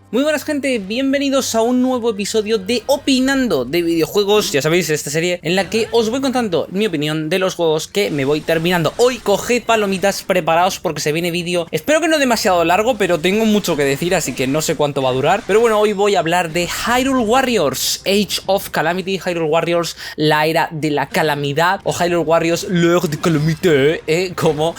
Muy buenas gente, bienvenidos a un nuevo episodio de Opinando de Videojuegos. Ya sabéis, esta serie en la que os voy contando mi opinión de los juegos que me voy terminando. Hoy coged palomitas, preparaos porque se viene vídeo, espero que no demasiado largo, pero tengo mucho que decir, así que no sé cuánto va a durar. Pero bueno, hoy voy a hablar de Hyrule Warriors, Age of Calamity, Hyrule Warriors, la era de la calamidad, o Hyrule Warriors, l'heure de calamité, como,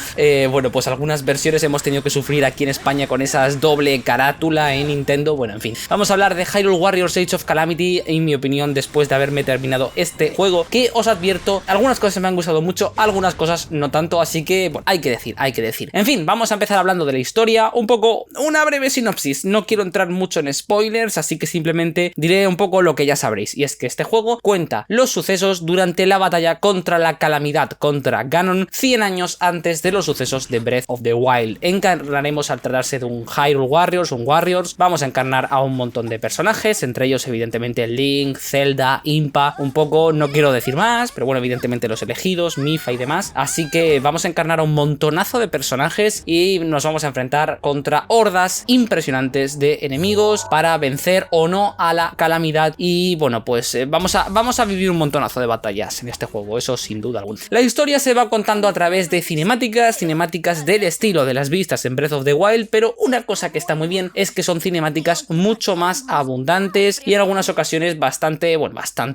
bueno, pues algunas versiones hemos tenido que sufrir aquí en España con esas doble carátula en Nintendo. Bueno, en fin, vamos a hablar de Hyrule Warriors Age of Calamity, en mi opinión, después de haberme terminado este juego, que os advierto, algunas cosas me han gustado mucho, algunas cosas no tanto, así que, bueno, hay que decir. En fin, vamos a empezar hablando de la historia, un poco, una breve sinopsis, no quiero entrar mucho en spoilers, así que simplemente diré un poco lo que ya sabréis, y es que este juego cuenta los sucesos durante la batalla contra la calamidad, contra Ganon, 100 años antes de los sucesos de Breath of the Wild. Encarnaremos al tratarse de un Hyrule Warriors, vamos a encarnar a un montón de personajes, entre ellos evidentemente Link, Zelda, Impa, un poco, no quiero decir más, pero bueno, evidentemente los elegidos, Mipha y demás, así que vamos a encarnar a un montonazo de personajes y nos vamos a enfrentar contra hordas impresionantes de enemigos para vencer o no a la calamidad y bueno, pues vamos a vivir un montonazo de batallas en este juego, eso sin duda alguna. La historia se va contando a través de cinemáticas del estilo de las vistas en Breath of the Wild, pero una cosa que está muy bien es que son cinemáticas mucho más abundantes y en algunas ocasiones bastante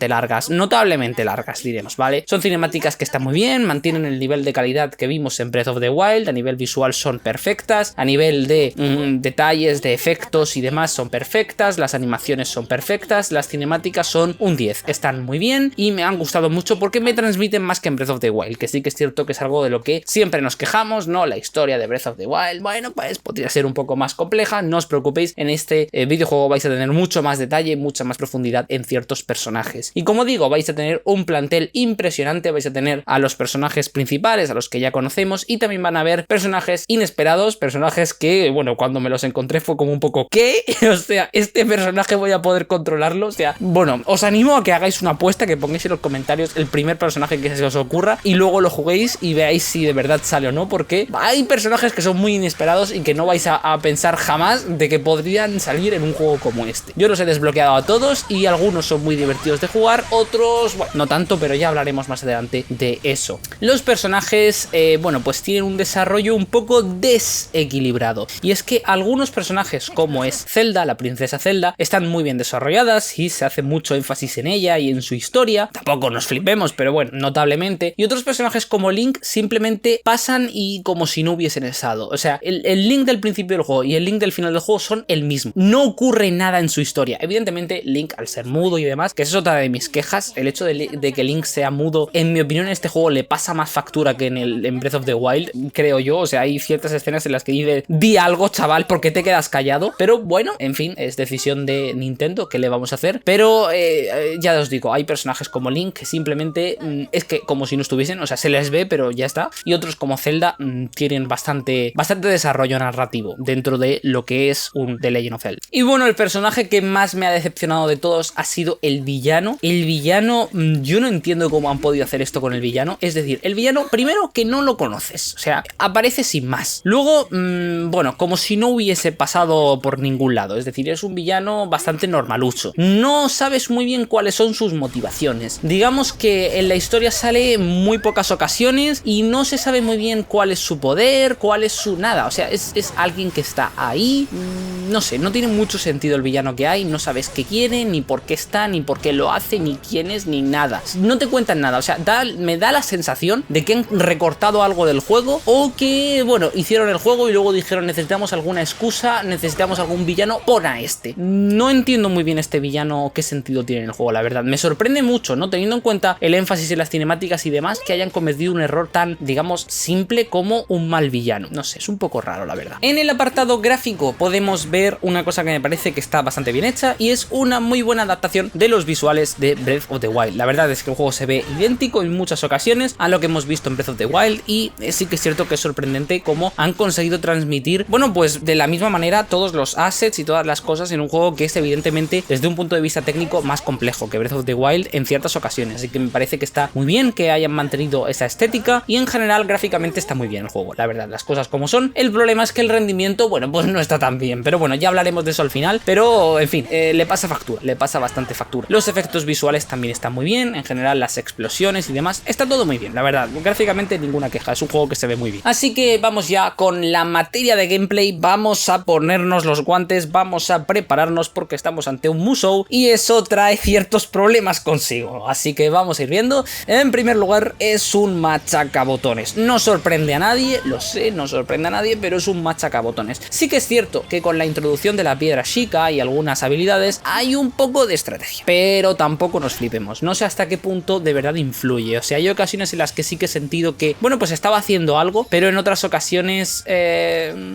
largas, notablemente largas diremos, ¿vale? Son cinemáticas que están muy bien, mantienen el nivel de calidad que vimos en Breath of the Wild, a nivel visual son perfectas, a nivel de detalles, de efectos y demás son perfectas, las animaciones son perfectas, las cinemáticas son un 10, están muy bien y me han gustado mucho porque me transmiten más que en Breath of the Wild, que sí que es cierto que es algo de lo que siempre nos quejamos, ¿no? La historia de Breath of the Wild, bueno, pues podría ser un poco más compleja, no os preocupéis, en este videojuego vais a tener mucho más detalle, mucha más profundidad en ciertos personajes. Y como digo, vais a tener un plantel impresionante, vais a tener a los personajes principales, a los que ya conocemos, y también van a haber personajes inesperados, personajes que, bueno, cuando me los encontré fue como un poco, ¿qué? O sea, ¿este personaje voy a poder controlarlo? O sea, bueno, os animo a que hagáis una apuesta, que pongáis en los comentarios el primer personaje que se os ocurra y luego lo juguéis y veáis si de verdad sale o no, porque hay personajes que son muy inesperados y que no vais a pensar jamás de que podrían salir en un juego como este. Yo los he desbloqueado a todos y algunos son muy divertidos de jugar, otros, bueno, no tanto, pero ya hablaremos más adelante de eso. Los personajes, bueno, pues tienen un desarrollo un poco desequilibrado, y es que algunos personajes, como es Zelda, la princesa Zelda, están muy bien desarrolladas y se hace mucho énfasis en ella y en su historia, tampoco nos flipemos, pero bueno, notablemente, y otros personajes como Link simplemente pasan y como si no hubiesen estado. O sea, el Link del principio del juego y el Link del final del juego son el mismo. No ocurre nada en su historia. Evidentemente, Link, al ser mudo y demás, que esa es otra de mis quejas, el hecho de que Link sea mudo, en mi opinión, en este juego le pasa más factura que en Breath of the Wild, creo yo. O sea, hay ciertas escenas en las que dice, di algo, chaval, ¿por qué te quedas callado? Pero bueno, en fin, es decisión de Nintendo, ¿qué le vamos a hacer? Pero ya os digo, hay personajes como Link que simplemente es que como si no estuviesen, o sea, se les ve, pero ya está. Y otros como Zelda tienen bastante desarrollo narrativo dentro de lo que es un The Legend of Zelda. Y bueno, el personaje que más me ha decepcionado de todos ha sido el villano. El villano, yo no entiendo cómo han podido hacer esto con el villano. Es decir, el villano, primero que no lo conoces, o sea, aparece sin más. Luego, bueno, como si no hubiese pasado por ningún lado. Es decir, es un villano bastante normalucho. No sabes muy bien cuáles son sus motivaciones. Digamos que en la historia sale en muy pocas ocasiones y no se sabe muy bien cuál es su poder, cuál es su nada. O sea, es alguien que está ahí, no sé, no tiene mucho sentido el villano que hay, no sabes qué quiere, ni por qué está, ni por qué lo hace, ni quién es, ni nada. No te cuentan nada, o sea, me da la sensación de que han recortado algo del juego o que, bueno, hicieron el juego y luego dijeron necesitamos alguna excusa, necesitamos algún villano, pon a este. No entiendo muy bien este villano qué sentido tiene en el juego, la verdad. Me sorprende mucho, ¿no? Teniendo en cuenta el énfasis en las cinemáticas y demás, que hayan cometido un error tan, digamos, simple como un mal villano. No sé, es un poco raro, la verdad. En el apartado gráfico podemos ver una cosa que me parece que está bastante bien hecha y es una muy buena adaptación de los visuales de Breath of the Wild. La verdad es que el juego se ve idéntico en muchas ocasiones a lo que hemos visto en Breath of the Wild y sí que es cierto que es sorprendente cómo han conseguido transmitir, bueno, pues de la misma manera todos los assets y todas las cosas en un juego que es evidentemente desde un punto de vista técnico más complejo que Breath of the Wild en ciertas ocasiones, así que me parece que está muy bien que hayan mantenido esa estética y en general gráficamente está muy bien el juego, la verdad, las cosas como son. El problema es que el rendimiento, bueno, pues no está tan bien, pero bueno, ya hablaré hablaremos de eso al final, pero en fin, le pasa factura, le pasa bastante factura. Los efectos visuales también están muy bien, en general las explosiones y demás, está todo muy bien, la verdad, gráficamente ninguna queja, es un juego que se ve muy bien. Así que vamos ya con la materia de gameplay, vamos a ponernos los guantes, vamos a prepararnos porque estamos ante un Musou y eso trae ciertos problemas consigo, así que vamos a ir viendo. En primer lugar, es un machacabotones, no sorprende a nadie, lo sé, no sorprende a nadie, pero es un machacabotones. Sí que es cierto que con la introducción de la piedra Sheikah y algunas habilidades hay un poco de estrategia, pero tampoco nos flipemos, no sé hasta qué punto de verdad influye, o sea, hay ocasiones en las que sí que he sentido que, bueno, pues estaba haciendo algo, pero en otras ocasiones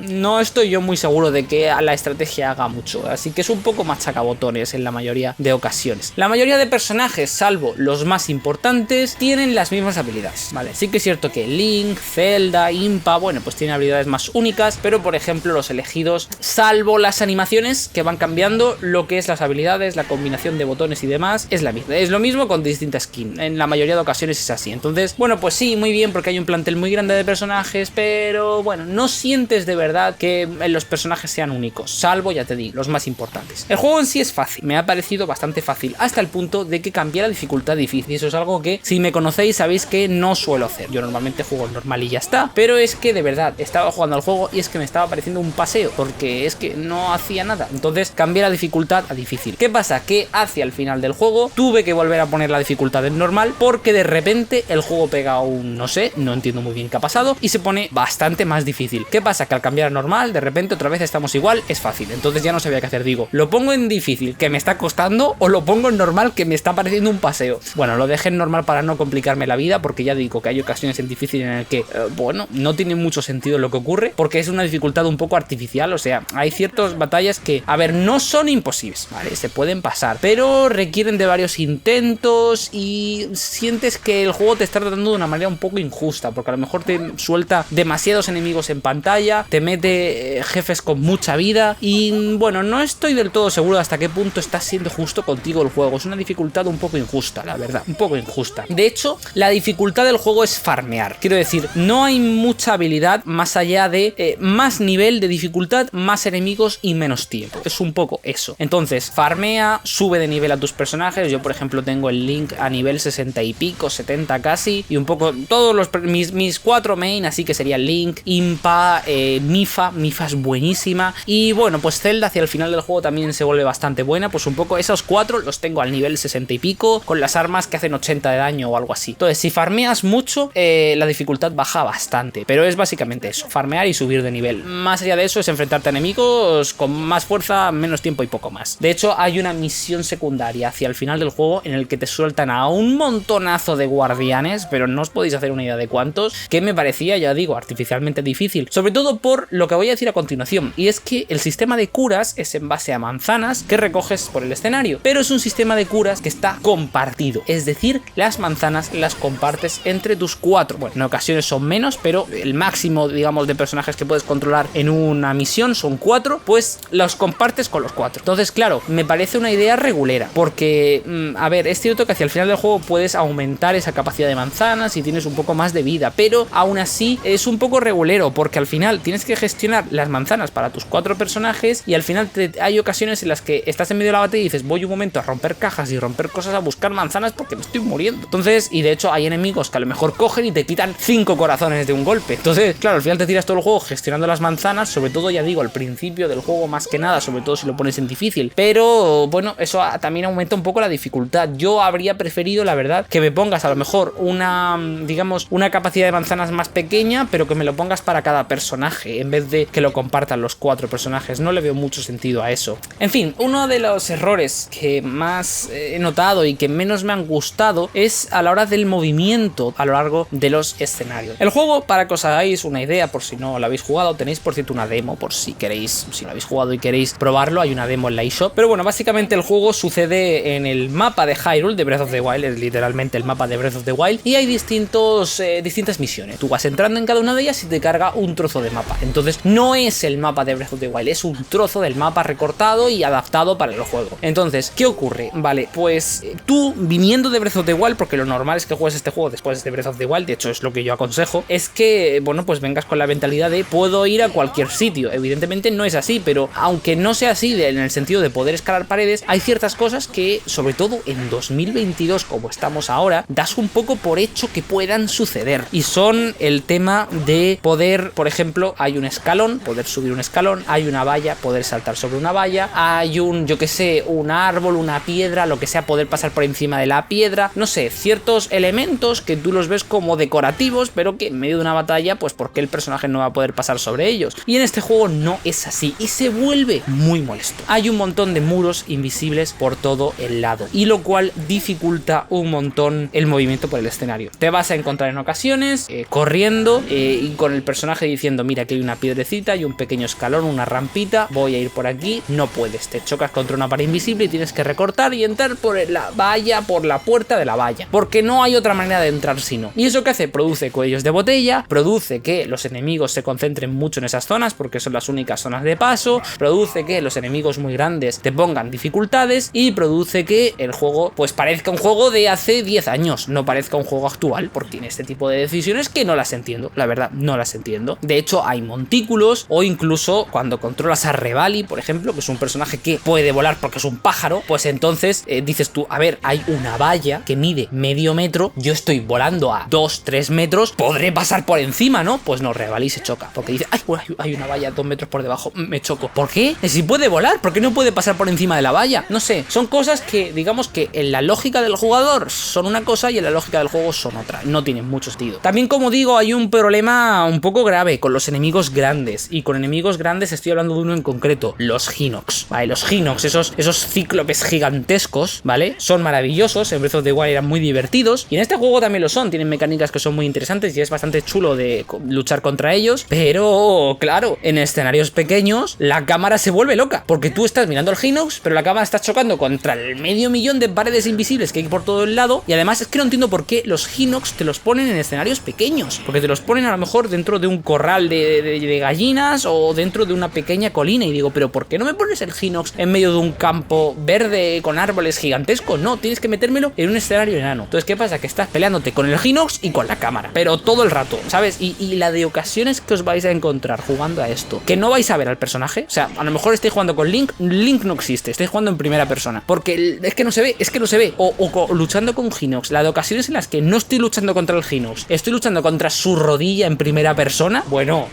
no estoy yo muy seguro de que la estrategia haga mucho, así que es un poco machacabotones en la mayoría de ocasiones. La mayoría de personajes, salvo los más importantes, tienen las mismas habilidades, ¿vale? Sí que es cierto que Link, Zelda, Impa, bueno, pues tienen habilidades más únicas, pero por ejemplo los elegidos, salvo las animaciones que van cambiando, lo que es las habilidades, la combinación de botones y demás, es la misma. Es lo mismo con distintas skins, en la mayoría de ocasiones es así. Entonces, bueno, pues sí, muy bien, porque hay un plantel muy grande de personajes, pero bueno, no sientes de verdad que los personajes sean únicos, salvo, ya te digo, los más importantes. El juego en sí es fácil, me ha parecido bastante fácil, hasta el punto de que cambié la dificultad difícil. Eso es algo que, si me conocéis, sabéis que no suelo hacer. Yo normalmente juego normal y ya está, pero es que de verdad estaba jugando al juego y es que me estaba pareciendo un paseo, porque es que no hacía nada. Entonces cambié la dificultad a difícil. ¿Qué pasa? Que hacia el final del juego tuve que volver a poner la dificultad en normal, porque de repente el juego pega un, no sé, no entiendo muy bien qué ha pasado, y se pone bastante más difícil. ¿Qué pasa? Que al cambiar a normal, de repente otra vez estamos igual, es fácil. Entonces ya no sabía qué hacer. Digo, ¿lo pongo en difícil, que me está costando, o lo pongo en normal, que me está pareciendo un paseo? Bueno, lo dejé en normal para no complicarme la vida, porque ya digo que hay ocasiones en difícil en el que, bueno, no tiene mucho sentido lo que ocurre, porque es una dificultad un poco artificial. O sea, hay ciertas batallas que, a ver, no son imposibles, ¿vale? Se pueden pasar, pero requieren de varios intentos y sientes que el juego te está tratando de una manera un poco injusta, porque a lo mejor te suelta demasiados enemigos en pantalla, te mete jefes con mucha vida y, bueno, no estoy del todo seguro de hasta qué punto está siendo justo contigo el juego. Es una dificultad un poco injusta, la verdad, un poco injusta. De hecho, la dificultad del juego es farmear. Quiero decir, no hay mucha habilidad más allá de más nivel de dificultad, más enemigos y menos tiempo. Es un poco eso. Entonces, farmea, sube de nivel a tus personajes. Yo, por ejemplo, tengo el Link a nivel 60 y pico, 70 casi, y un poco todos mis 4 main, así que sería Link, Impa, Mipha es buenísima, y bueno, pues Zelda hacia el final del juego también se vuelve bastante buena. Pues un poco esos 4 los tengo al nivel 60 y pico, con las armas que hacen 80 de daño o algo así. Entonces, si farmeas mucho, la dificultad baja bastante, pero es básicamente eso, farmear y subir de nivel. Más allá de eso es enfrentarte a enemigos con más fuerza, menos tiempo y poco más. De hecho, hay una misión secundaria hacia el final del juego en el que te sueltan a un montonazo de guardianes, pero no os podéis hacer una idea de cuántos, que me parecía, ya digo, artificialmente difícil, sobre todo por lo que voy a decir a continuación, y es que el sistema de curas es en base a manzanas que recoges por el escenario, pero es un sistema de curas que está compartido, es decir, las manzanas las compartes entre tus 4, bueno, en ocasiones son menos, pero el máximo, digamos, de personajes que puedes controlar en una misión son 4, pues los compartes con los 4. Entonces, claro, me parece una idea regulera, porque, a ver, es cierto que hacia el final del juego puedes aumentar esa capacidad de manzanas y tienes un poco más de vida, pero aún así es un poco regulero, porque al final tienes que gestionar las manzanas para tus 4 personajes y al final hay ocasiones en las que estás en medio de la batalla y dices, voy un momento a romper cajas y romper cosas, a buscar manzanas porque me estoy muriendo. Entonces, y de hecho hay enemigos que a lo mejor cogen y te quitan 5 corazones de un golpe. Entonces, claro, al final te tiras todo el juego gestionando las manzanas, sobre todo, ya digo, al principio del juego más que nada, sobre todo si lo pones en difícil, pero bueno, eso también aumenta un poco la dificultad. Yo habría preferido, la verdad, que me pongas a lo mejor una, digamos, una capacidad de manzanas más pequeña, pero que me lo pongas para cada personaje, en vez de que lo compartan los 4 personajes. No le veo mucho sentido a eso. En fin, uno de los errores que más he notado y que menos me han gustado es a la hora del movimiento a lo largo de los escenarios. El juego, para que os hagáis una idea, por si no lo habéis jugado, tenéis por cierto una demo, por si queréis, si lo habéis jugado y queréis probarlo, hay una demo en la eShop. Pero bueno, básicamente el juego sucede en el mapa de Hyrule de Breath of the Wild, es literalmente el mapa de Breath of the Wild, y hay distintas misiones. Tú vas entrando en cada una de ellas y te carga un trozo de mapa. Entonces no es el mapa de Breath of the Wild, es un trozo del mapa recortado y adaptado para el juego. Entonces, ¿qué ocurre? Vale, pues tú viniendo de Breath of the Wild, porque lo normal es que juegues este juego después de Breath of the Wild, de hecho es lo que yo aconsejo, es que, bueno, pues vengas con la mentalidad de puedo ir a cualquier sitio. Evidentemente no es así, pero pero aunque no sea así en el sentido de poder escalar paredes, hay ciertas cosas que, sobre todo en 2022 como estamos ahora, das un poco por hecho que puedan suceder, y son el tema de poder, por ejemplo, hay un escalón, poder subir un escalón, hay una valla, poder saltar sobre una valla, hay un, yo que sé, un árbol, una piedra, lo que sea, poder pasar por encima de la piedra, no sé, ciertos elementos que tú los ves como decorativos, pero que en medio de una batalla, pues porque el personaje no va a poder pasar sobre ellos. Y en este juego no es así, y se vuelve muy molesto. Hay un montón de muros invisibles por todo el lado, y lo cual dificulta un montón el movimiento por el escenario. Te vas a encontrar en ocasiones corriendo y con el personaje diciendo, mira, aquí hay una piedrecita y un pequeño escalón, una rampita, voy a ir por aquí. No puedes, te chocas contra una pared invisible y tienes que recortar y entrar por la valla, por la puerta de la valla, porque no hay otra manera de entrar sino. ¿Y eso qué hace? Produce cuellos de botella, produce que los enemigos se concentren mucho en esas zonas porque son las únicas zonas de paso, produce que los enemigos muy grandes te pongan dificultades, y produce que el juego pues parezca un juego de hace 10 años, no parezca un juego actual, porque tiene este tipo de decisiones que no las entiendo, la verdad, no las entiendo. De hecho, hay montículos, o incluso cuando controlas a Revali, por ejemplo, que es un personaje que puede volar porque es un pájaro, pues entonces dices tú, a ver, hay una valla que mide medio metro, yo estoy volando a 2-3 metros, podré pasar por encima, ¿no? Pues no, Revali se choca, porque dice, ay, hay una valla 2 metros por debajo, me choco. ¿Por qué? Si puede volar, ¿por qué no puede pasar por encima de la valla? No sé, son cosas que, digamos que en la lógica del jugador son una cosa y en la lógica del juego son otra, no tienen mucho sentido. También, como digo, hay un problema un poco grave con los enemigos grandes, y con enemigos grandes estoy hablando de uno en concreto, los Hinox, ¿vale? Los Hinox, esos cíclopes gigantescos, ¿vale? Son maravillosos, en Breath of the Wild eran muy divertidos, y en este juego también lo son, tienen mecánicas que son muy interesantes y es bastante chulo de luchar contra ellos, pero claro, en escenarios pequeños la cámara se vuelve loca, porque tú estás mirando al Hinox, pero la cámara está chocando contra el medio millón de paredes invisibles que hay por todo el lado, y además es que no entiendo por qué los Hinox te los ponen en escenarios pequeños, porque te los ponen a lo mejor dentro de un corral de gallinas o dentro de una pequeña colina, y digo, pero ¿por qué no me pones el Hinox en medio de un campo verde con árboles gigantescos? No, tienes que metérmelo en un escenario enano. Entonces, ¿qué pasa? Que estás peleándote con el Hinox y con la cámara, pero todo el rato, ¿sabes? Y la de ocasiones que os vais a encontrar jugando a esto, que no vais a ver al personaje, o sea, a lo mejor estáis jugando con Link no existe, estáis jugando en primera persona, porque es que no se ve, o luchando con Hinox, la de ocasiones en las que no estoy luchando contra el Hinox, estoy luchando contra su rodilla en primera persona, bueno,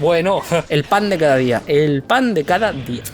el pan de cada día,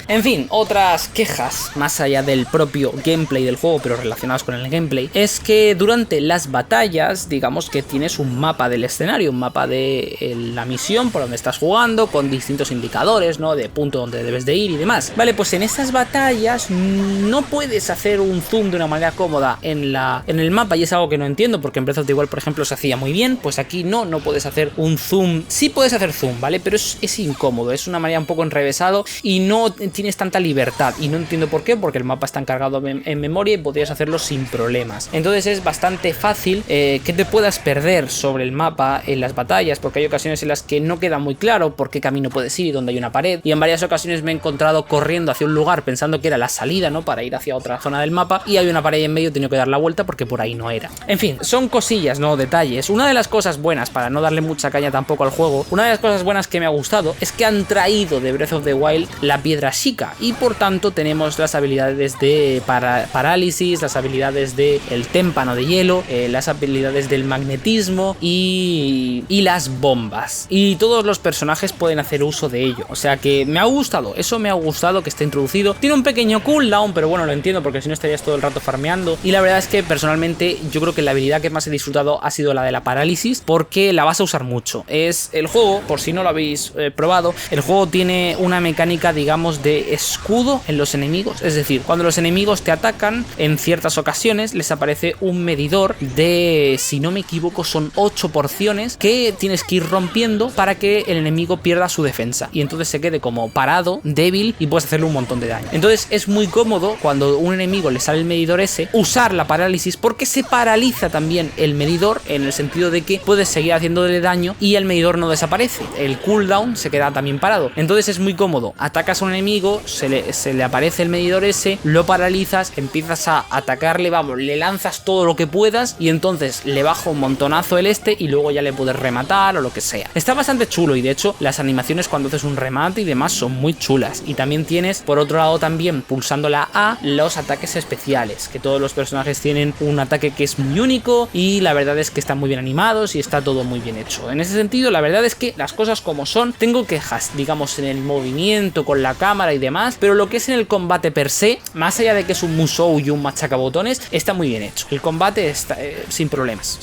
En fin, otras quejas, más allá del propio gameplay del juego, pero relacionadas con el gameplay, es que durante las batallas, digamos que tienes un mapa del escenario, un mapa de la misión por donde estás jugando, con distintos indicadores, ¿no? De punto donde debes de ir y demás. Vale, pues en esas batallas no puedes hacer un zoom de una manera cómoda en el mapa, y es algo que no entiendo, porque en Breath of the Wild, por ejemplo, se hacía muy bien, pues aquí no puedes hacer un zoom. Sí puedes hacer zoom, ¿vale? Pero es incómodo, es una manera un poco enrevesado y no tienes tanta libertad, y no entiendo por qué, porque el mapa está encargado en memoria y podrías hacerlo sin problemas. Entonces es bastante fácil que te puedas perder sobre el mapa en las batallas, porque hay ocasiones en las que no queda muy claro por qué camino puedes ir y dónde hay una pared, y en varias ocasiones me he encontrado corriendo hacia un lugar pensando que era la salida, ¿no? Para ir hacia otra zona del mapa, y hay una pared en medio, he tenido que dar la vuelta porque por ahí no era. En fin, son cosillas, ¿no? Detalles. Una de las cosas buenas, para no darle mucha caña tampoco al juego, una de las cosas buenas que me ha gustado es que han traído de Breath of the Wild la piedra Sheikah, y por tanto tenemos las habilidades de parálisis, las habilidades de el témpano de hielo, las habilidades del magnetismo y las bombas, y todos los personajes pueden hacer uso de ello, o sea que me ha gustado, eso me ha gustado que esté introducido. Tiene un pequeño cooldown, pero bueno, lo entiendo, porque si no estarías todo el rato farmeando, y la verdad es que personalmente yo creo que la habilidad que más he disfrutado ha sido la de la parálisis, porque la vas a usar mucho. Es el juego, por si no lo habéis probado, el juego tiene una mecánica, digamos, de escudo en los enemigos, es decir, cuando los enemigos te atacan, en ciertas ocasiones les aparece un medidor de, si no me equivoco, son 8 porciones que tienes que ir rompiendo para que el enemigo pierda su defensa, y entonces se quede como parado, débil, y puedes hacerle un montón de daño. Entonces es muy cómodo cuando a un enemigo le sale el medidor ese, usar la parálisis, porque se paraliza también el medidor, en el sentido de que puedes seguir haciéndole daño y el medidor no desaparece, el cooldown se queda también parado. Entonces es muy cómodo, atacas a un enemigo, se le aparece el medidor ese, lo paralizas, empiezas a atacarle, vamos, le lanzas todo lo que puedas, y entonces le baja un montonazo el y luego ya le puedes rematar o lo que sea. Está bastante chulo, y de hecho las animaciones cuando haces un remate y demás son muy chulas. chulas. Y también tienes, por otro lado, también pulsando la A, los ataques especiales, que todos los personajes tienen un ataque que es muy único y la verdad es que están muy bien animados y está todo muy bien hecho. En ese sentido, la verdad es que las cosas como son, tengo quejas, digamos, en el movimiento, con la cámara y demás, pero lo que es en el combate per se, más allá de que es un Musou y un machacabotones, está muy bien hecho. El combate está sin problemas,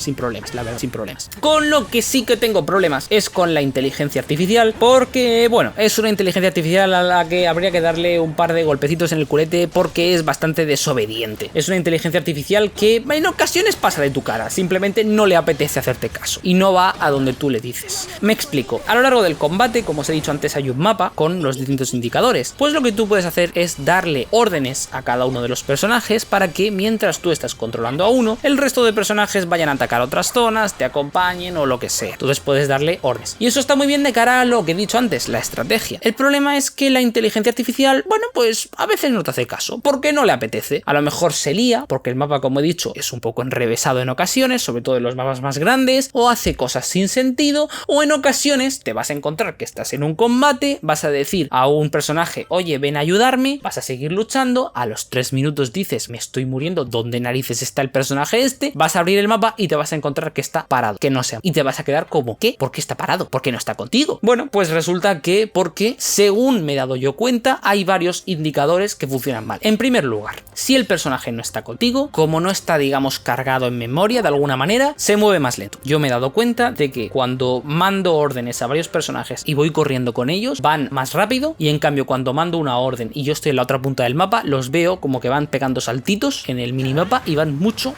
la verdad, sin problemas. Con lo que sí que tengo problemas es con la inteligencia artificial, porque, bueno, es una inteligencia artificial a la que habría que darle un par de golpecitos en el culete porque es bastante desobediente. Es una inteligencia artificial que en ocasiones pasa de tu cara, simplemente no le apetece hacerte caso y no va a donde tú le dices. Me explico. A lo largo del combate, como os he dicho antes, hay un mapa con los distintos indicadores. Pues lo que tú puedes hacer es darle órdenes a cada uno de los personajes para que mientras tú estás controlando a uno, el resto de personajes vayan a atacar otras zonas, te acompañen o lo que sea. Entonces puedes darle órdenes. Y eso está muy bien de cara a lo que he dicho antes, la estrategia. El problema es que la inteligencia artificial, bueno, pues a veces no te hace caso, porque no le apetece. A lo mejor se lía, porque el mapa, como he dicho, es un poco enrevesado en ocasiones, sobre todo en los mapas más grandes, o hace cosas sin sentido, o en ocasiones te vas a encontrar que estás en un combate, vas a decir a un personaje, oye, ven a ayudarme, vas a seguir luchando, a los 3 minutos dices, me estoy muriendo, ¿dónde narices está el personaje este? Vas a abrir el mapa y te vas a encontrar que está parado, que no sea, y te vas a quedar como, ¿qué? ¿Por qué está parado? ¿Por qué no está contigo? Bueno, pues resulta que porque, según me he dado yo cuenta, hay varios indicadores que funcionan mal. En primer lugar, si el personaje no está contigo, como no está, digamos, cargado en memoria de alguna manera, se mueve más lento. Yo me he dado cuenta de que cuando mando órdenes a varios personajes y voy corriendo con ellos, van más rápido, y en cambio cuando mando una orden y yo estoy en la otra punta del mapa, los veo como que van pegando saltitos en el minimapa y van mucho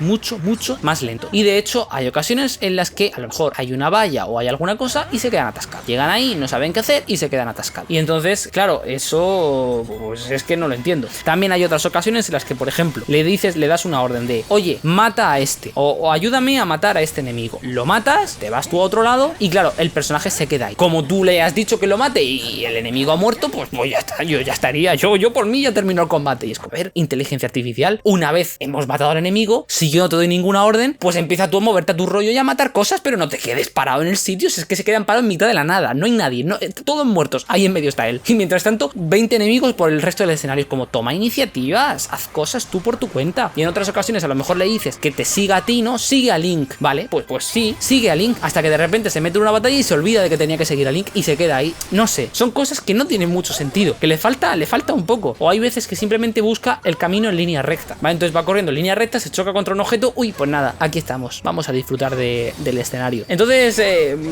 más lento. Y de hecho hay ocasiones en las que a lo mejor hay una valla o hay alguna cosa y se quedan atascados. Llegan ahí, no saben qué hacer y se quedan atascados. Y entonces, claro, eso pues es que no lo entiendo. También hay otras ocasiones en las que, por ejemplo, le das una orden de, oye, mata a este, o ayúdame a matar a este enemigo. Lo matas, te vas tú a otro lado y claro, el personaje se queda ahí. Como tú le has dicho que lo mate y el enemigo ha muerto, pues ya está, yo ya estaría, yo por mí ya terminó el combate. Y es como, a ver, inteligencia artificial, una vez hemos matado al enemigo, si yo no te doy ninguna orden, pues empieza tú a moverte a tu rollo y a matar cosas, pero no te quedes parado en el sitio, si es que se quedan parados en mitad de la nada, no hay nadie, no, todos muertos, ahí en medio está él. Y mientras tanto, 20 enemigos por el resto del escenario. Es como, toma iniciativas, haz cosas tú por tu cuenta. Y en otras ocasiones a lo mejor le dices que te siga a ti, ¿no? Sigue a Link, ¿vale? Pues sí, sigue a Link, hasta que de repente se mete en una batalla y se olvida de que tenía que seguir a Link y se queda ahí. No sé, son cosas que no tienen mucho sentido, que le falta un poco. O hay veces que simplemente busca el camino en línea recta, ¿vale? Entonces va corriendo en línea recta, se choca contra un objeto, uy, pues nada, aquí estamos, vamos a disfrutar del escenario. Entonces,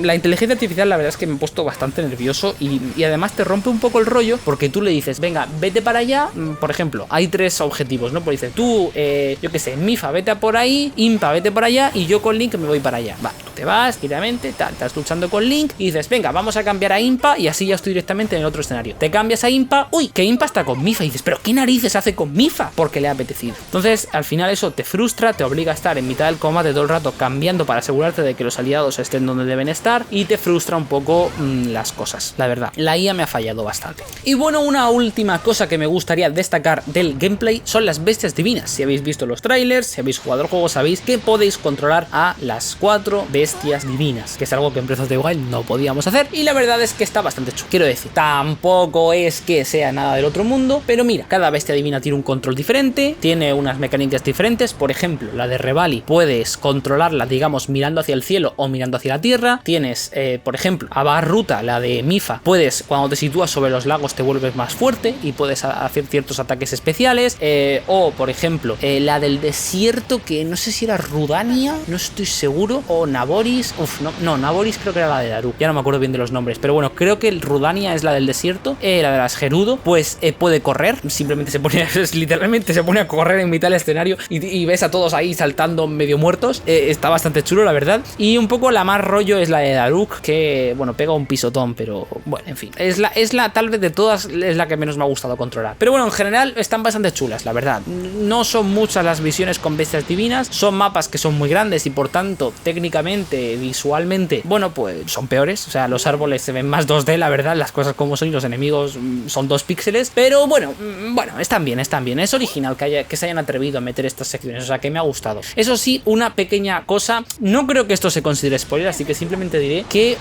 la inteligencia artificial la verdad es que me he puesto bastante nervioso y además te rompe un poco el rollo porque tú le dices, venga, vete para allá, por ejemplo, hay 3 objetivos, ¿no? Pues dices, tú, yo qué sé, Mifa, vete a por ahí, Impa, vete por allá y yo con Link me voy para allá. Va, tú te vas directamente, estás luchando con Link y dices, venga, vamos a cambiar a Impa y así ya estoy directamente en el otro escenario. Te cambias a Impa, uy, que Impa está con Mifa y dices, pero ¿qué narices hace con Mifa? Porque le ha apetecido. Entonces, al final eso te frustra, te obliga a estar en mitad del combate todo el rato cambiando para asegurarte de que los aliados estén donde deben estar y te frustra un poco las cosas, la verdad. La IA me ha fallado bastante. Y bueno, una última cosa que me gustaría destacar del gameplay son las bestias divinas. Si habéis visto los trailers, si habéis jugado el juego, sabéis que podéis controlar a las 4 bestias divinas, que es algo que en Breath of the Wild no podíamos hacer y la verdad es que está bastante chulo. Quiero decir, tampoco es que sea nada del otro mundo, pero mira, cada bestia divina tiene un control diferente, tiene unas mecánicas diferentes. Por ejemplo, la de Revali puedes controlarla, digamos, mirando hacia el cielo o mirando hacia la tierra. Tienes, por ejemplo, a Barruta, la de Mifa, puedes, cuando te sitúas sobre los lagos te vuelves más fuerte y puedes hacer ciertos ataques especiales. O, por ejemplo, la del desierto, que no sé si era Rudania, no estoy seguro, o Naboris, no, Naboris creo que era la de Daruk, ya no me acuerdo bien de los nombres, pero bueno, creo que el Rudania es la del desierto, la de las Gerudo, pues puede correr, simplemente se pone, literalmente se pone a correr en mitad del escenario y ves a todos ahí saltando medio muertos. Está bastante chulo, la verdad. Y un poco la más rollo es la de Daruk, que bueno, pega un pisotón, pero bueno, en fin, es la tal vez de todas es la que menos me ha gustado controlar. Pero bueno, en general están bastante chulas, la verdad. No son muchas las misiones con bestias divinas, son mapas que son muy grandes y por tanto técnicamente gráficamente, visualmente, bueno, pues son peores. O sea, los árboles se ven más 2D, la verdad, las cosas como son, y los enemigos son 2 píxeles. Pero bueno, están bien. Es original que se hayan atrevido a meter estas secciones, o sea, que me ha gustado. Eso sí, una pequeña cosa, no creo que esto se considere spoiler, así que simplemente diré que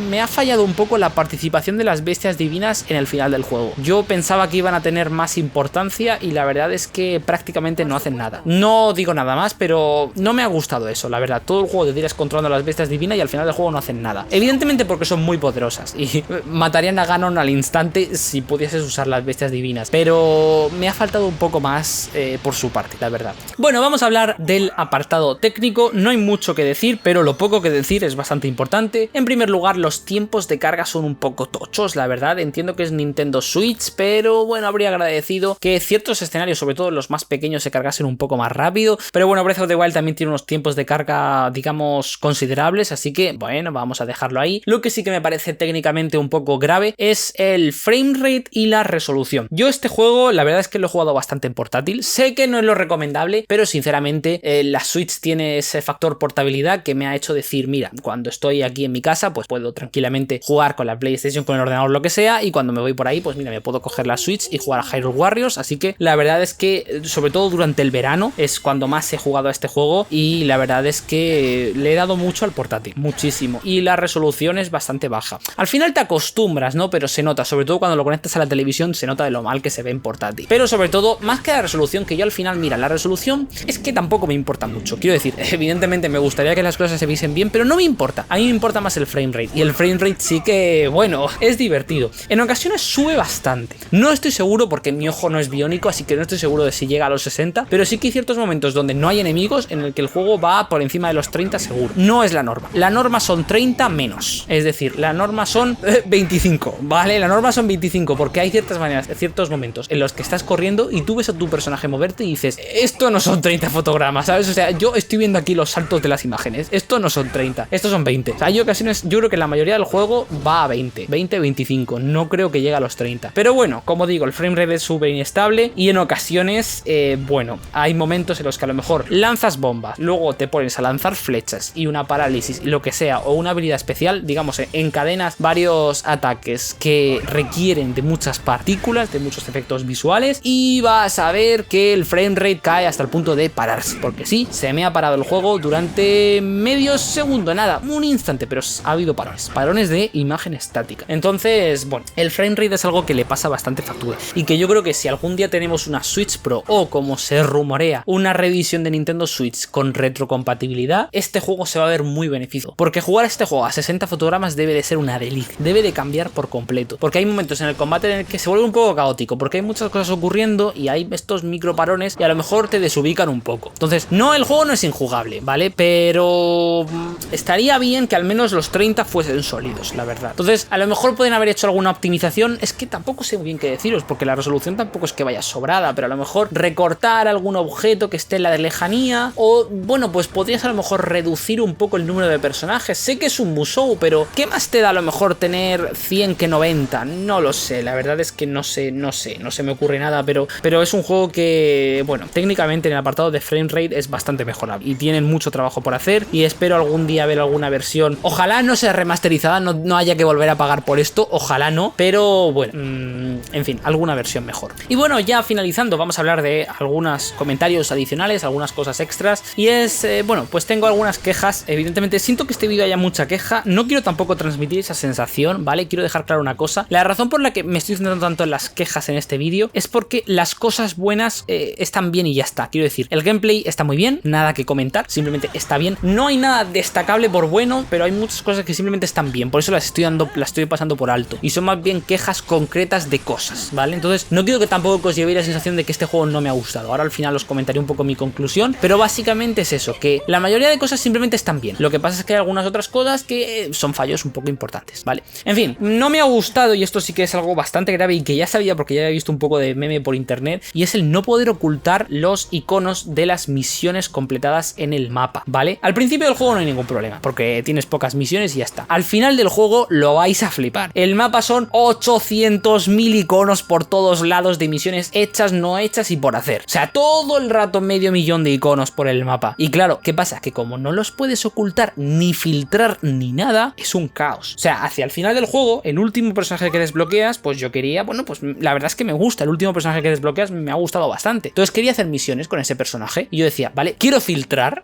me ha fallado un poco la participación de las bestias divinas en el final del juego. Yo pensaba que iban a tener más importancia y la verdad es que prácticamente no hacen nada. No digo nada más, pero no me ha gustado eso, la verdad. Todo el juego te tiras controlando a las bestias divinas y al final del juego no hacen nada. Evidentemente porque son muy poderosas y matarían a Ganon al instante si pudieses usar las bestias divinas, pero me ha faltado un poco más por su parte, la verdad. Bueno, vamos a hablar del apartado técnico. No hay mucho que decir, pero lo poco que decir es bastante importante. En primer lugar, los tiempos de carga son un poco tochos, la verdad. Entiendo que es Nintendo Switch, pero bueno, habría agradecido que ciertos escenarios, sobre todo los más pequeños, se cargasen un poco más rápido. Pero bueno, Breath of the Wild también tiene unos tiempos de carga, digamos, considerables, así que bueno, vamos a dejarlo ahí. Lo que sí que me parece técnicamente un poco grave es el framerate y la resolución. Yo este juego, la verdad es que lo he jugado bastante en portátil. Sé que no es lo recomendable, pero sinceramente la Switch tiene ese factor portabilidad que me ha hecho decir, mira, cuando estoy aquí en mi casa, pues puedo tranquilamente jugar con la PlayStation, con el ordenador, lo que sea, y cuando me voy por ahí, pues mira, me puedo coger la Switch y jugar a Hyrule Warriors. Así que la verdad es que, sobre todo durante el verano, es cuando más he jugado a este juego, y la verdad es que le he dado mucho al portátil, muchísimo, y la resolución es bastante baja. Al final te acostumbras, ¿no? Pero se nota, sobre todo cuando lo conectas a la televisión, se nota de lo mal que se ve en portátil. Pero sobre todo, más que la resolución, que yo al final, mira, la resolución es que tampoco me importa mucho. Quiero decir, evidentemente me gustaría que las cosas se viesen bien, pero no me importa. A mí me importa más el framerate, y el framerate sí que, bueno, es divertido. En ocasiones sube bastante. No estoy seguro porque mi ojo no es biónico, así que no estoy seguro de si llega a los 60, pero sí que hay ciertos momentos donde no hay enemigos en el que el juego va por encima de los 30 seguro. No es la norma. La norma son 30 menos. Es decir, la norma son 25, ¿vale? La norma son 25 porque hay ciertas maneras, ciertos momentos en los que estás corriendo y tú ves a tu personaje moverte y dices, esto no son 30 fotogramas, ¿sabes? O sea, yo estoy viendo aquí los saltos de las imágenes. Esto no son 30, estos son 20. O sea, hay ocasiones, yo creo que la mayoría del juego va a 20, 25. No creo que llegue a los 30. Pero bueno, como digo, el framerate es súper inestable y en ocasiones, bueno, hay momentos en los que a lo mejor lanzas bombas, luego te pones a lanzar flechas y una parálisis, lo que sea, o una habilidad especial, digamos, encadenas varios ataques que requieren de muchas partículas, de muchos efectos visuales, y vas a ver que el framerate cae hasta el punto de pararse, porque sí, se me ha parado el juego durante medio segundo, nada, un instante, pero ha habido parones de imagen estática. Entonces, bueno, el framerate es algo que le pasa bastante factura, y que yo creo que si algún día tenemos una Switch Pro, o como se rumorea, una revisión de Nintendo Switch con retrocompatibilidad, este juego se va a ver muy beneficio, porque jugar este juego a 60 fotogramas debe de ser una delicia, debe de cambiar por completo, porque hay momentos en el combate en el que se vuelve un poco caótico, porque hay muchas cosas ocurriendo y hay estos microparones y a lo mejor te desubican un poco. Entonces, no, el juego no es injugable, ¿vale? Pero estaría bien que al menos los 30 fuesen sólidos, la verdad. Entonces, a lo mejor pueden haber hecho alguna optimización, es que tampoco sé muy bien qué deciros, porque la resolución tampoco es que vaya sobrada, pero a lo mejor recortar algún objeto que esté en la de lejanía, o bueno, pues podrías a lo mejor reducir un poco el número de personajes. Sé que es un Musou, pero ¿qué más te da a lo mejor tener 100 que 90? No lo sé, la verdad es que no se me ocurre nada, pero es un juego que, bueno, técnicamente en el apartado de framerate es bastante mejorable y tienen mucho trabajo por hacer, y espero algún día ver alguna versión, ojalá no sea remasterizada, no haya que volver a pagar por esto, ojalá no, pero bueno, en fin, alguna versión mejor. Y bueno, ya finalizando, vamos a hablar de algunos comentarios adicionales, algunas cosas extras, y es, bueno, pues tengo algunas quejas. Evidentemente siento que este vídeo haya mucha queja, no quiero tampoco transmitir esa sensación, ¿vale? Quiero dejar claro una cosa, la razón por la que me estoy centrando tanto en las quejas en este vídeo es porque las cosas buenas están bien y ya está. Quiero decir, el gameplay está muy bien, nada que comentar, simplemente está bien, no hay nada destacable por bueno, pero hay muchas cosas que simplemente están bien, por eso las estoy pasando por alto, y son más bien quejas concretas de cosas, ¿vale? Entonces no quiero que tampoco os llevéis la sensación de que este juego no me ha gustado. Ahora al final os comentaré un poco mi conclusión, pero básicamente es eso, que la mayoría de cosas simplemente están bien, lo que pasa es que hay algunas otras cosas que son fallos un poco importantes, ¿vale? En fin, no me ha gustado, y esto sí que es algo bastante grave y que ya sabía porque ya había visto un poco de meme por internet, y es el no poder ocultar los iconos de las misiones completadas en el mapa, ¿vale? Al principio del juego no hay ningún problema, porque tienes pocas misiones y ya está. Al final del juego lo vais a flipar. El mapa son 800.000 iconos por todos lados de misiones hechas, no hechas y por hacer. O sea, todo el rato medio millón de iconos por el mapa. Y claro, ¿qué pasa? Que como no los puedes puedes ocultar ni filtrar ni nada, es un caos. O sea, hacia el final del juego, el último personaje que desbloqueas, pues yo quería, bueno, pues la verdad es que me gusta, el último personaje que desbloqueas me ha gustado bastante. Entonces quería hacer misiones con ese personaje y yo decía, vale, quiero filtrar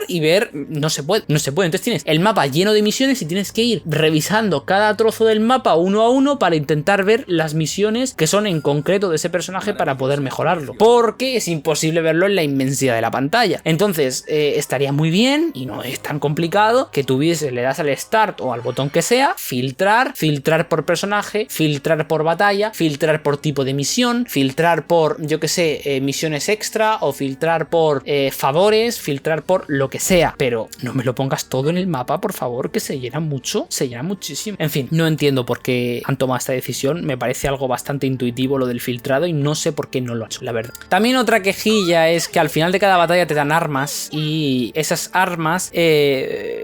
y ver, no se puede. Entonces tienes el mapa lleno de misiones y tienes que ir revisando cada trozo del mapa uno a uno para intentar ver las misiones que son en concreto de ese personaje para poder mejorarlo, porque es imposible verlo en la inmensidad de la pantalla. Entonces estaría muy bien, y no es tan complicado, que le das al start o al botón que sea, filtrar por personaje, filtrar por batalla, filtrar por tipo de misión, filtrar por, yo que sé, misiones extra, o filtrar por favores, filtrar por lo que sea, pero no me lo pongas todo en el mapa, por favor, que se llena mucho, se llena muchísimo. En fin, no entiendo por qué han tomado esta decisión, me parece algo bastante intuitivo lo del filtrado y no sé por qué no lo han hecho, la verdad. También otra quejilla es que al final de cada batalla te dan armas y esas armas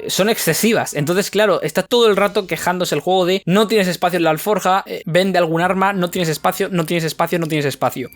son excesivas, entonces claro, está todo el rato quejándose el juego de no tienes espacio en la alforja, vende algún arma, no tienes espacio,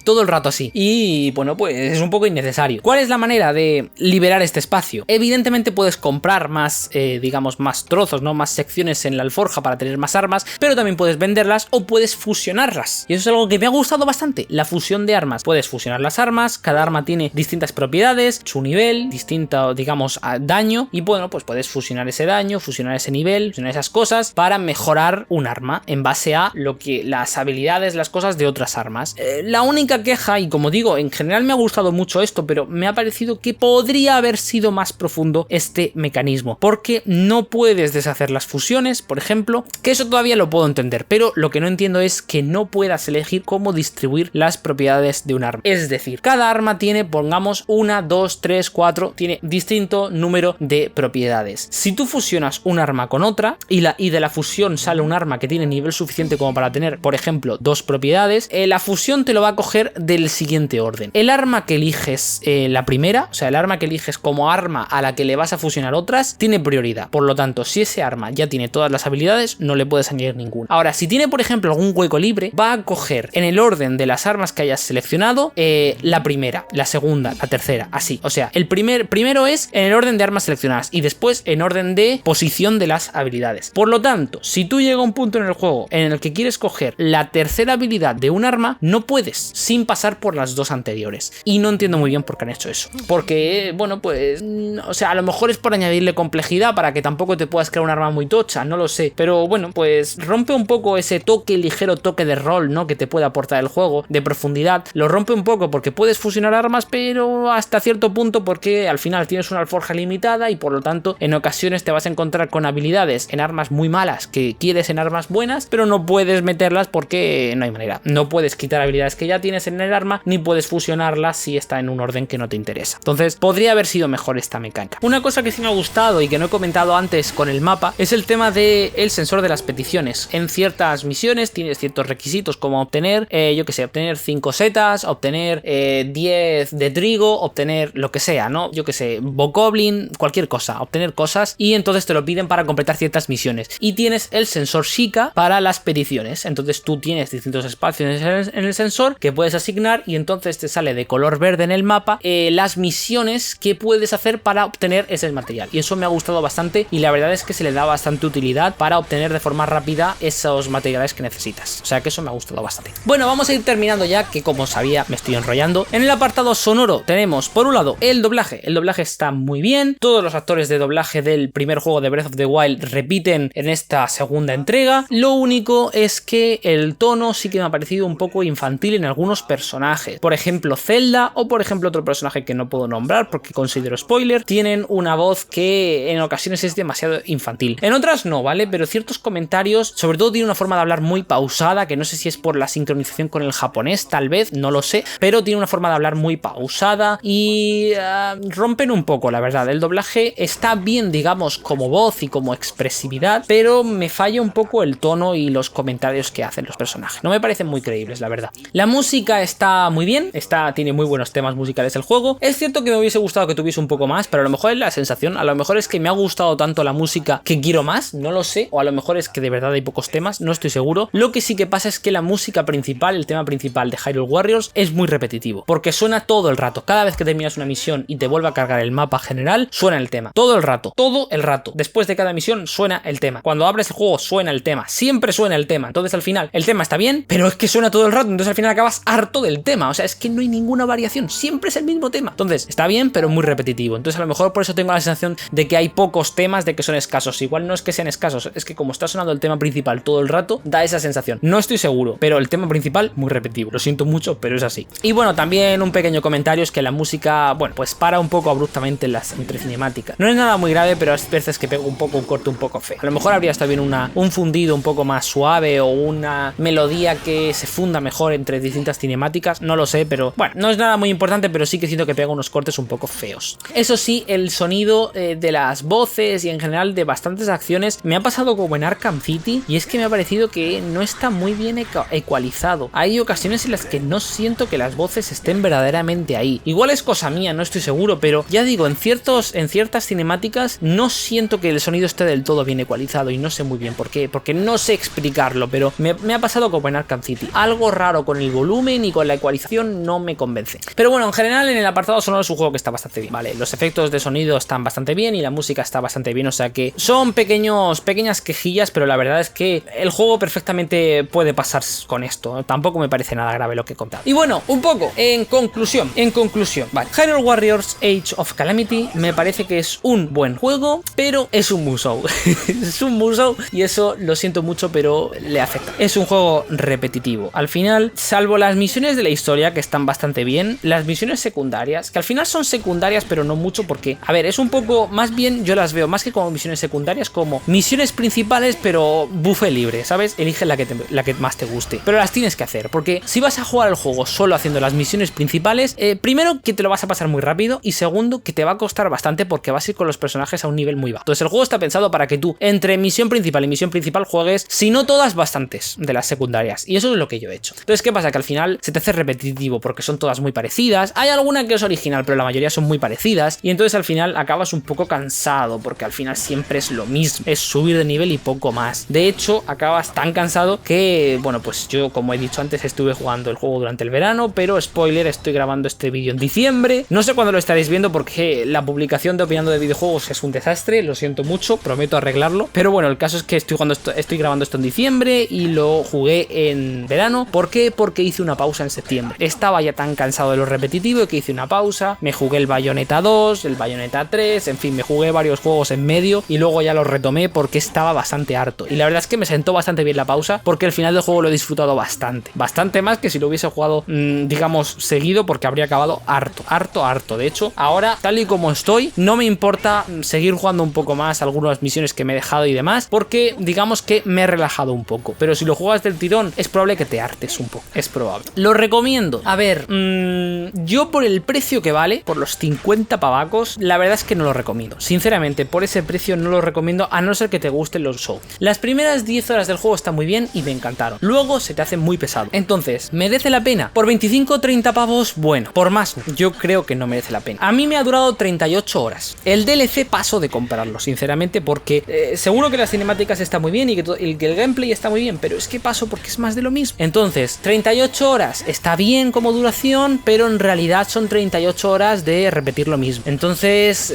todo el rato así, y bueno, pues es un poco innecesario. ¿Cuál es la manera de liberar este espacio? Evidentemente puedes comprar más, digamos, más trozos, ¿no? Más secciones en la alforja para tener más armas, pero también puedes venderlas o puedes fusionarlas, y eso es algo que me ha gustado bastante, la fusión de armas. Puedes fusionar las armas, cada arma tiene distintas propiedades, su nivel, distinto, digamos, daño, y bueno, pues puedes fusionar ese daño, fusionar ese nivel, fusionar esas cosas para mejorar un arma en base a lo que las habilidades, las cosas de otras armas. La única queja, y como digo, en general me ha gustado mucho esto, pero me ha parecido que podría haber sido más profundo este mecanismo, porque no puedes deshacer las fusiones, por ejemplo, que eso todavía lo puedo entender, pero lo que no entiendo es que no puedas elegir cómo distribuir las propiedades de un arma. Es decir, cada arma tiene, pongamos, 1, 2, 3, 4, tiene distinto número de propiedades. Si tú fusionas un arma con otra y de la fusión sale un arma que tiene nivel suficiente como para tener, por ejemplo, 2 propiedades, la fusión te lo va a coger del siguiente orden. El arma que eliges, la primera, o sea, el arma que eliges como arma a la que le vas a fusionar otras, tiene prioridad. Por lo tanto, si ese arma ya tiene todas las habilidades, no le puedes añadir ninguna. Ahora, si tiene, por ejemplo, algún hueco libre, va a coger en el orden de las armas que hayas seleccionado, la primera, la segunda, la tercera, así. O sea, el primero es en el orden de armas seleccionadas y después en orden de posición de las habilidades. Por lo tanto, si tú llegas a un punto en el juego en el que quieres coger la tercera habilidad de un arma, no puedes sin pasar por las dos anteriores. Y no entiendo muy bien por qué han hecho eso. Porque, bueno, pues, o sea, a lo mejor es por añadirle complejidad para que tampoco te puedas crear un arma muy tocha, no lo sé. Pero bueno, pues rompe un poco ese ligero toque de rol, ¿no? Que te puede aportar el juego, de profundidad. Lo rompe un poco porque puedes fusionar armas, pero hasta cierto punto, porque al final tienes una alforja limitada y por lo tanto en ocasiones te vas a encontrar con habilidades en armas muy malas que quieres en armas buenas, pero no puedes meterlas porque no hay manera. No puedes quitar habilidades que ya tienes en el arma, ni puedes fusionarlas si está en un orden que no te interesa. Entonces podría haber sido mejor esta mecánica. Una cosa que sí me ha gustado y que no he comentado antes con el mapa es el tema del sensor de las peticiones. En ciertas misiones tienes ciertos requisitos como obtener, yo que sé, obtener 5 setas, obtener 10 de trigo, obtener lo que sea, ¿no? Yo que sé, bokoblin, cualquier cosa, obtener cosas, y entonces te lo piden para completar ciertas misiones. Y tienes el sensor Sheikah para las peticiones, entonces tú tienes distintos espacios en el sensor que puedes asignar y entonces te sale de color verde en el mapa las misiones que puedes hacer para obtener ese material, y eso me ha gustado bastante y la verdad es que se le da bastante utilidad para obtener de forma rápida esos materiales que necesitas, o sea que eso me ha gustado bastante. Bueno, vamos a ir terminando ya, que como sabía me estoy enrollando. En el apartado sonoro tenemos por un lado el doblaje está muy bien, todos los actores de doblaje del primer juego de Breath of the Wild repiten en esta segunda entrega. Lo único es que el tono sí que me ha parecido un poco infantil en algunos personajes, por ejemplo Zelda o por ejemplo otro personaje que no puedo nombrar porque considero spoiler, tienen una voz que en ocasiones es demasiado infantil, en otras no, ¿vale? Pero ciertos comentarios, sobre todo tiene una forma de hablar muy pausada, que no sé si es por la sincronización con el japonés, tal vez, no lo sé, pero tiene una forma de hablar muy pausada y rompen un poco, la verdad. El doblaje está bien, digamos, como voz y como expresividad, pero me falla un poco el tono y los comentarios que hacen los personajes, no me parecen muy creíbles, la verdad. La música está muy bien, tiene muy buenos temas musicales el juego. Es cierto que me hubiese gustado que tuviese un poco más, pero a lo mejor es la sensación, a lo mejor es que me ha gustado tanto la música que quiero más, no lo sé, o a lo mejor es que de verdad hay pocos temas, no estoy seguro. Lo que sí que pasa es que la música principal, el tema principal de Hyrule Warriors es muy repetitivo, porque suena todo el rato, cada vez que terminas una misión y te vuelve a cargar el mapa general, suena el tema. Todo el rato. Todo el rato. Después de cada misión suena el tema. Cuando abres el juego suena el tema. Siempre suena el tema. Entonces al final el tema está bien, pero es que suena todo el rato. Entonces al final acabas harto del tema. O sea, es que no hay ninguna variación. Siempre es el mismo tema. Entonces está bien, pero muy repetitivo. Entonces a lo mejor por eso tengo la sensación de que hay pocos temas, de que son escasos. Igual no es que sean escasos, es que como está sonando el tema principal todo el rato, da esa sensación. No estoy seguro, pero el tema principal muy repetitivo. Lo siento mucho, pero es así. Y bueno, también un pequeño comentario es que la música, bueno, pues para un poco abruptamente entre cinemáticas. No es nada muy grave, pero hay veces que pego un corte un poco feo. A lo mejor habría estado bien un fundido un poco más suave o una melodía que se funda mejor entre distintas cinemáticas. No lo sé, pero bueno, no es nada muy importante, pero sí que siento que pega unos cortes un poco feos. Eso sí, el sonido de las voces y en general de bastantes acciones me ha pasado como en Arkham City, y es que me ha parecido que no está muy bien ecualizado. Hay ocasiones en las que no siento que las voces estén verdaderamente ahí. Igual es cosa mía, no estoy seguro, pero ya digo, en ciertas cinemáticas no siento que el sonido esté del todo bien ecualizado y no sé muy bien por qué, porque no sé explicarlo, pero me ha pasado como en Arkham City. Algo raro con el volumen y con la ecualización no me convence. Pero bueno, en general en el apartado sonoro es un juego que está bastante bien, ¿vale? Los efectos de sonido están bastante bien y la música está bastante bien, o sea que son pequeñas quejillas, pero la verdad es que el juego perfectamente puede pasar con esto. Tampoco me parece nada grave lo que he contado. Y bueno, un poco, en conclusión, vale, Hyrule Warriors Age of Calamity me parece que es un buen juego, pero es un Musou. Es un Musou y eso lo siento mucho, pero le afecta. Es un juego repetitivo. Al final, salvo las misiones de la historia, que están bastante bien, las misiones secundarias, que al final son secundarias, pero no mucho porque, a ver, es un poco, más bien yo las veo más que como misiones secundarias, como misiones principales, pero buffet libre, ¿sabes? Elige la que más te guste, pero las tienes que hacer, porque si vas a jugar el juego solo haciendo las misiones principales, primero que te lo vas a pasar muy rápido y segundo que te va a costar bastante porque vas a ir con los personajes a un nivel muy bajo. Entonces el juego está pensado para que tú entre misión principal y misión principal juegues, si no todas, bastantes de las secundarias, y eso es lo que yo he hecho. Entonces, ¿qué pasa? Que al final se te hace repetitivo porque son todas muy parecidas. Hay alguna que es original, pero la mayoría son muy parecidas, y entonces al final acabas un poco cansado porque al final siempre es lo mismo, es subir de nivel y poco más. De hecho, acabas tan cansado que, bueno, pues yo, como he dicho antes, estuve jugando el juego durante el verano, pero spoiler, estoy grabando este vídeo en diciembre. No sé cuándo lo estaréis viendo porque la publicación de Opinando de Videojuegos es un desastre, lo siento mucho, prometo arreglarlo, pero bueno, el caso es que estoy grabando esto en diciembre y lo jugué en verano. ¿Por qué? Porque hice una pausa en septiembre. Estaba ya tan cansado de lo repetitivo que hice una pausa, me jugué el Bayonetta 2, el Bayonetta 3, en fin, me jugué varios juegos en medio y luego ya los retomé porque estaba bastante harto. Y la verdad es que me sentó bastante bien la pausa porque al final del juego lo he disfrutado bastante más que si lo hubiese jugado, digamos, seguido, porque habría acabado harto. De hecho, ahora, tal y como estoy, no me importa seguir jugando un poco más algunas misiones que me he dejado y demás, porque digamos que me he relajado un poco. Pero si lo juegas del tirón, es probable que te hartes un poco, es probable. Lo recomiendo. A ver, yo por el precio que vale, por los 50 pavacos, la verdad es que no lo recomiendo. Sinceramente, por ese precio no lo recomiendo, a no ser que te gusten los shows. Las primeras 10 horas del juego están muy bien y me encantaron. Luego se te hace muy pesado. Entonces, ¿merece la pena? Por 25 o 30 pavos, bueno. Por más, yo creo que no merece la pena. A mí me ha durado 38 horas. El DLC paso de comprarlo, sinceramente, porque seguro que las cinemáticas están muy bien y que el gameplay está muy bien, pero es que paso porque es más de lo mismo. Entonces, 38 horas está bien como duración, pero en realidad son 38 horas de repetir lo mismo. Entonces,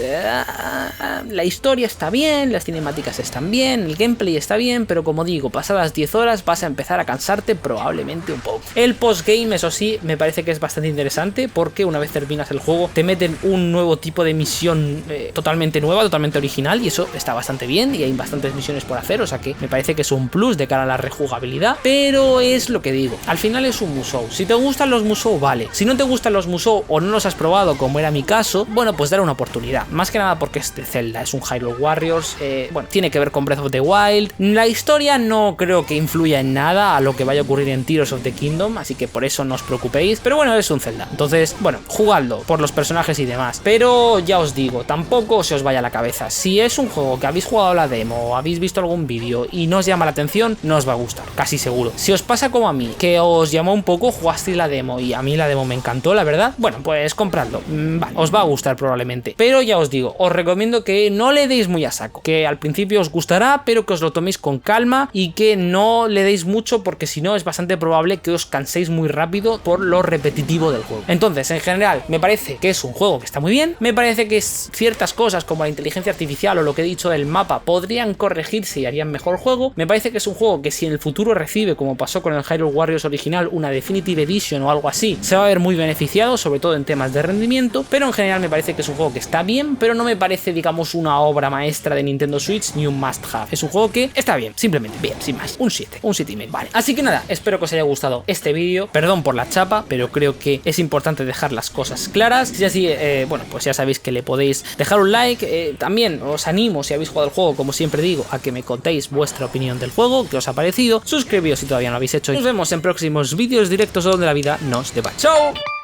la historia está bien, las cinemáticas están bien, el gameplay está bien, pero como digo, pasadas 10 horas vas a empezar a cansarte probablemente un poco. El postgame, eso sí, me parece que es bastante interesante porque una vez terminas el juego te meten un nuevo tipo de misión totalmente nueva, totalmente original, y eso está bastante bien y hay bastantes misiones por hacer, o sea que me parece que es un plus de cara a la rejugabilidad, pero es lo que digo, al final es un Musou. Si te gustan los Musou, vale. Si no te gustan los Musou o no los has probado, como era mi caso, bueno, pues dar una oportunidad. Más que nada porque es de Zelda, es un Hyrule Warriors, bueno, tiene que ver con Breath of the Wild. La historia no creo que influya en nada a lo que vaya a ocurrir en Tears of the Kingdom, así que por eso no os preocupéis, pero bueno, es un Zelda. Entonces, bueno, jugadlo por los personajes y demás, pero ya os digo, tampoco se os vaya a la cabeza. Si es un juego que habéis jugado la demo o habéis visto algún vídeo y no os llama la atención, no os va a gustar, casi seguro. Si os pasa como a mí, que os llamó un poco, jugasteis la demo y a mí la demo me encantó, la verdad, bueno, pues compradlo, vale, os va a gustar probablemente, pero ya os digo, os recomiendo que no le deis muy a saco, que al principio os gustará, pero que os lo toméis con calma y que no le deis mucho, porque si no es bastante probable que os canséis muy rápido por lo repetitivo del juego. Entonces, en general, me parece que es un juego que está muy bien, me parece que ciertas cosas como la inteligencia artificial o lo que he dicho del mapa podrían corregirse y harían mejor juego. Me parece que es un juego que si en el futuro recibe, como pasó con el Hyrule Warriors original, una Definitive Edition o algo así, se va a ver muy beneficiado, sobre todo en temas de rendimiento, pero en general me parece que es un juego que está bien, pero no me parece, digamos, una obra maestra de Nintendo Switch ni un must have. Es un juego que está bien, simplemente bien, sin más. Un 7, un 7,5. Vale, así que nada, espero que os haya gustado este vídeo. Perdón por la chapa, pero creo que es importante dejar las cosas claras. Si así, bueno, pues ya sabéis que le podéis dejar un like. También os animo, si habéis jugado el juego, como siempre digo, a que me contéis vuestra opinión del juego, qué os ha parecido. Suscribíos si todavía no lo habéis hecho. Nos vemos en próximos vídeos directos donde la vida nos depara. ¡Chao!